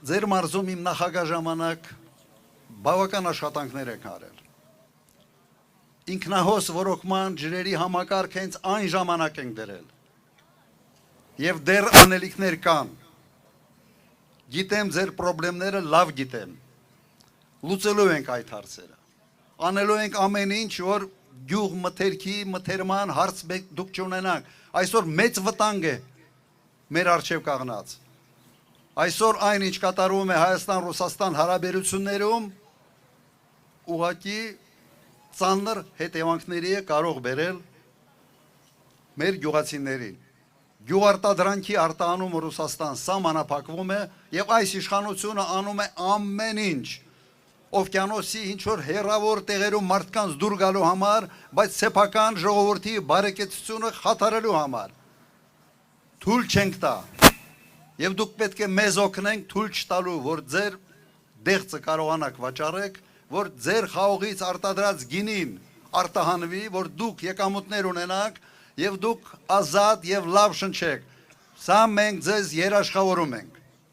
ձեր մարզում իմ նախագահ ժամանակ բավական աշխատանքներ եք արել։ Ինքնահոս ոռոգման ջրերի համակարգ հենց այն ժամանակ ենք դրել։ Եվ դեռ անելիքներ կան։ Գիտեմ ձեր խնդիրները լավ գիտեմ։ Լուծելու ենք այդ հարցերը։ Անելու ենք ամեն ինչ, որ գյուղ մթերքի մթերման հարց դուք չունենաք։ Այսօր մեծ վտանգ է մեր առջև կանգնած։ Այսօր այն ինչ կատարվում է Հայաստան-Ռուսաստան հարաբերություններում ուղղակի ծանր հետևանքների է կարող բերել մեր գյուղացիներին։ Գյուղարտադրանքի արտահանումը Ռուսաստան սահմանափակվում է եւ այս իշխանությունը անում է ամեն ինչ օվկիանոսի ինչ որ հերավոր տեղերում մարդկանց դուր գալու համար, բայց սեփական ժողովրդի բարեկեցությունը խաթարելու համար։ Թույլ չենք տա։ Եվ դուք պետք է մեզ օգնենք թույլ չտալու, որ ձեր դեղցը կարողանաք վաճառեք, որ ձեր խաղողից արտադրած գինին արտահանվի, որ դուք եկամուտներ ունենաք եւ դուք ազատ եւ լավ շնչեք։ Սա մենք ձեզ երաշխավորում ենք։